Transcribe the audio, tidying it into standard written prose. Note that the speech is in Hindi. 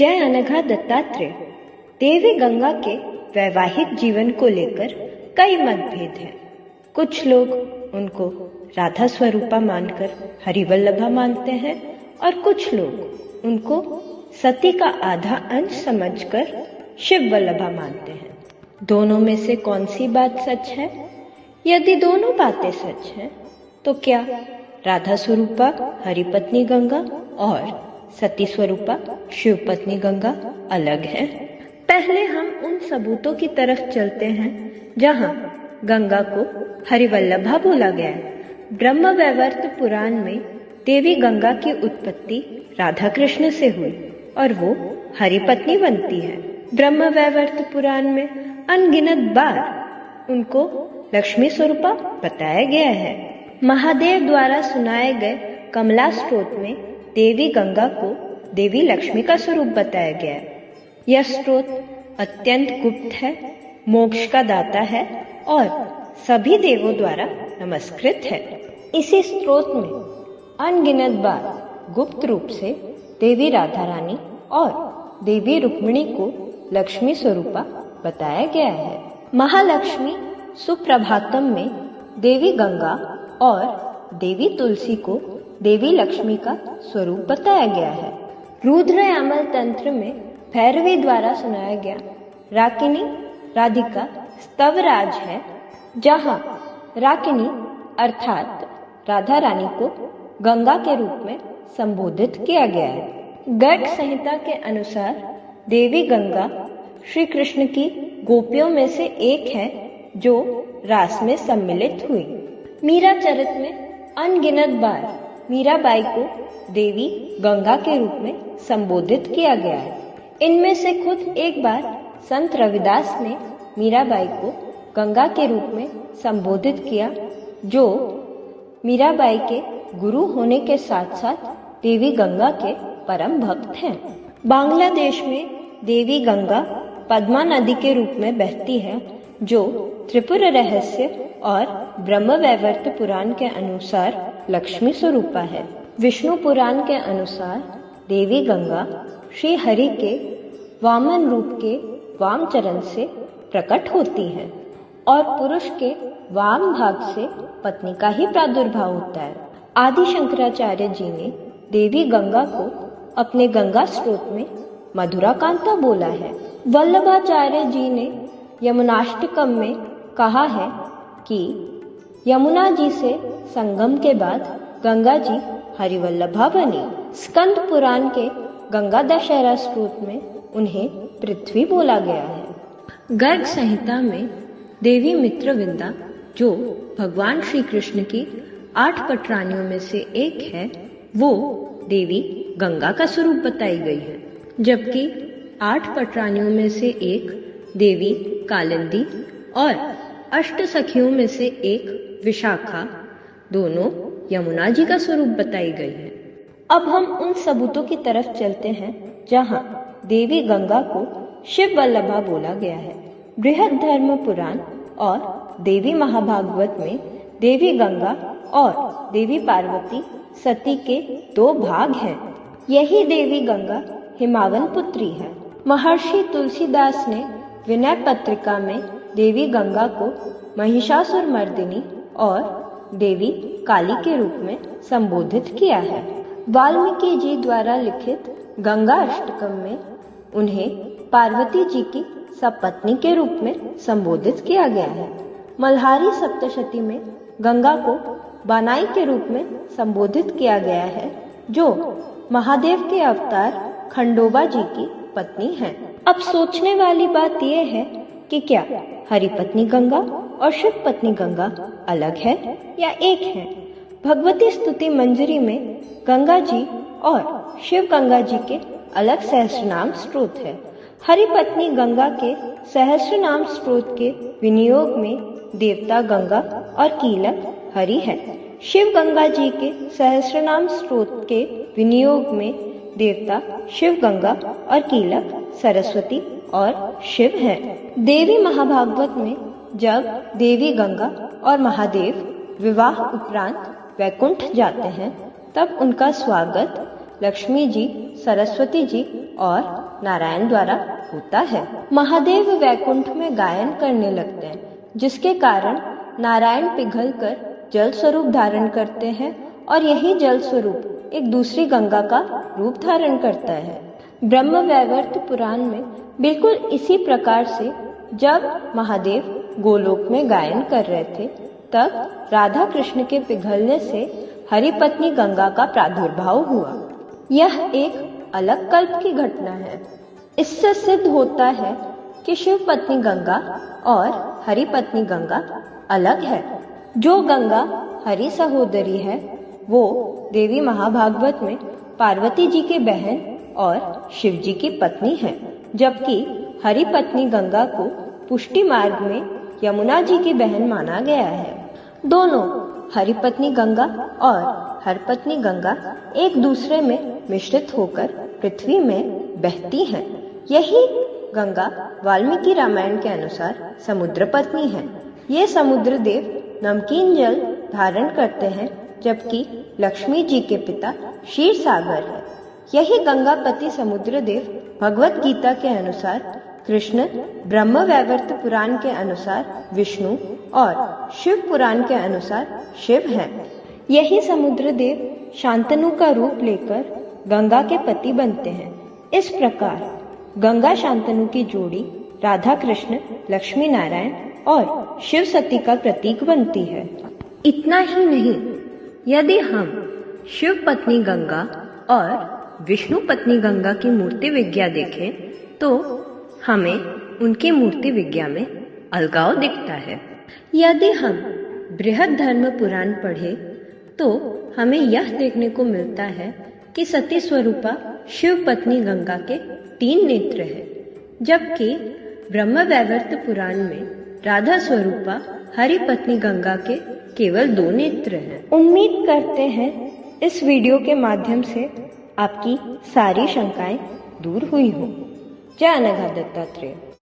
जय अनघा दत्तात्रेय। देवी गंगा के वैवाहिक जीवन को लेकर कई मतभेद हैं। कुछ लोग उनको राधा स्वरूपा मानकर हरिवल्लभा मानते हैं और कुछ लोग उनको सती का आधा अंश समझकर शिव वल्लभा मानते हैं। दोनों में से कौन सी बात सच है? यदि दोनों बातें सच हैं, तो क्या राधा स्वरूपा हरिपत्नी गंगा और सती स्वरूपा शिव पत्नी गंगा अलग है? पहले हम उन सबूतों की तरफ चलते हैं जहां गंगा को हरिवल्लभा बोला गया है। ब्रह्मवैवर्त पुराण में देवी गंगा की उत्पत्ति राधा कृष्ण से हुई और वो हरिपत्नी बनती है। ब्रह्मवैवर्त पुराण में अनगिनत बार उनको लक्ष्मी स्वरूपा बताया गया है। महादेव द्वारा सुनाए गए कमला स्त्रोत में देवी गंगा को देवी लक्ष्मी का स्वरूप बताया गया है। यह स्त्रोत अत्यंत गुप्त है, मोक्ष का दाता है और सभी देवों द्वारा नमस्कृत है। इसी स्त्रोत में अनगिनत बार गुप्त रूप से देवी राधा रानी और देवी रुक्मिणी को लक्ष्मी स्वरूपा बताया गया है। महालक्ष्मी सुप्रभातम में देवी गंगा और देवी तुलसी को देवी लक्ष्मी का स्वरूप बताया गया है। रुद्र यामल तंत्र में भैरवी द्वारा सुनाया गया राकिनी राधिका स्तवराज है, जहां राकिनी अर्थात राधा रानी को गंगा के रूप में संबोधित किया गया है। गर्ग संहिता के अनुसार देवी गंगा श्री कृष्ण की गोपियों में से एक है जो रास में सम्मिलित हुई। मीरा चरित में अनगिनत बार मीराबाई को देवी गंगा के रूप में संबोधित किया गया है। इनमें से खुद एक बार संत रविदास ने मीराबाई को गंगा के रूप में संबोधित किया, जो मीराबाई के गुरु होने के साथ साथ देवी गंगा के परम भक्त हैं। बांग्लादेश में देवी गंगा पद्मा नदी के रूप में बहती है, जो त्रिपुर रहस्य और ब्रह्मवैवर्त पुराण के अनुसार लक्ष्मी स्वरूपा है। विष्णु पुराण के अनुसार देवी गंगा श्री हरि के वामन रूप के वाम चरण से प्रकट होती है और पुरुष के वाम भाग से पत्नी का ही प्रादुर्भाव होता है। आदि शंकराचार्य जी ने देवी गंगा को अपने गंगा स्त्रोत में मधुराकांता बोला है। वल्लभाचार्य जी ने यमुनाष्टकम में कहा है कि यमुना जी से संगम के बाद गंगा जी हरिवल्लभा बनी। स्कंद पुराण के गंगा दशहरा स्त्रोत में उन्हें पृथ्वी बोला गया है। गर्ग संहिता में देवी मित्रविंदा, जो भगवान श्री कृष्ण की 8 पटरानियों में से एक है, वो देवी गंगा का स्वरूप बताई गई है, जबकि 8 पटरानियों में से एक देवी कालिंदी और अष्ट सखियों में से एक विशाखा दोनों यमुना जी का स्वरूप बताई गई है। अब हम उन सबूतों की तरफ चलते हैं जहां देवी गंगा को शिव वल्लभा बोला गया है। बृहद धर्म पुराण और देवी महाभागवत में देवी गंगा और देवी पार्वती सती के 2 भाग हैं। यही देवी गंगा हिमावन पुत्री है। महर्षि तुलसीदास ने विनय पत्रिका में देवी गंगा को महिषासुर मर्दिनी और देवी काली के रूप में संबोधित किया है। वाल्मीकि जी द्वारा लिखित गंगा अष्टकम में उन्हें पार्वती जी की सपत्नी के रूप में संबोधित किया गया है। मल्हारी सप्तशती में गंगा को बानाई के रूप में संबोधित किया गया है, जो महादेव के अवतार खंडोबा जी की पत्नी है। अब सोचने वाली बात यह है कि क्या हरिपत्नी गंगा और शिव पत्नी गंगा अलग है या एक है? भगवती स्तुति मंजरी में गंगा जी और शिव गंगा जी के अलग सहस्रनाम स्त्रोत है। हरिपत्नी गंगा के सहस्रनाम स्त्रोत के विनियोग में देवता गंगा और कीलक हरि है। शिव गंगा जी के सहस्रनाम स्त्रोत के विनियोग में देवता शिव गंगा और कीलक सरस्वती और शिव है। देवी महाभागवत में जब देवी गंगा और महादेव विवाह उपरांत वैकुंठ जाते हैं, तब उनका स्वागत लक्ष्मी जी, सरस्वती जी और नारायण द्वारा होता है। महादेव वैकुंठ में गायन करने लगते हैं, जिसके कारण नारायण पिघलकर जल स्वरूप धारण करते हैं और यही जल स्वरूप एक दूसरी गंगा का रूप धारण करता है। ब्रह्मवैवर्त पुराण में बिल्कुल इसी प्रकार से जब महादेव गोलोक में गायन कर रहे थे, तब राधा कृष्ण के पिघलने से हरिपत्नी गंगा का प्रादुर्भाव हुआ। यह एक अलग कल्प की घटना है। इससे सिद्ध होता है कि शिव पत्नी गंगा और हरिपत्नी गंगा अलग है। जो गंगा हरि सहोदरी है, वो देवी महाभागवत में पार्वती जी की बहन और शिव जी की पत्नी है, जबकि हरिपत्नी गंगा को पुष्टि मार्ग में यमुना जी की बहन माना गया है। दोनों हरिपत्नी गंगा और हरपत्नी गंगा एक दूसरे में मिश्रित होकर पृथ्वी में बहती हैं। यही गंगा वाल्मीकि रामायण के अनुसार समुद्र पत्नी है। ये समुद्र देव नमकीन जल धारण करते हैं, जबकि लक्ष्मी जी के पिता क्षीर सागर है। यही गंगापति समुद्र देव भगवत गीता के अनुसार कृष्ण, ब्रह्मवैवर्त पुराण के अनुसार विष्णु और शिव पुराण के अनुसार शिव हैं। यही समुद्र देव शांतनु का रूप लेकर गंगा के पति बनते हैं। इस प्रकार गंगा शांतनु की जोड़ी राधा कृष्ण, लक्ष्मी नारायण और शिव सती का प्रतीक बनती है। इतना ही नहीं, यदि हम शिव पत्नी गंगा और विष्णु पत्नी गंगा की मूर्ति विज्ञा देखें, तो हमें उनकी मूर्ति विज्ञा में अलगाव दिखता है। यदि हम बृहद धर्म पुराण पढ़े, तो हमें यह देखने को मिलता है कि सती स्वरूपा शिव पत्नी गंगा के 3 नेत्र हैं, जबकि ब्रह्मवैवर्त पुराण में राधा स्वरूपा हरि पत्नी गंगा के केवल 2 नेत्र हैं। उम्मीद करते हैं इस वीडियो के माध्यम से आपकी सारी शंकाएं दूर हुई हों। जय अनघा दत्तात्रेय।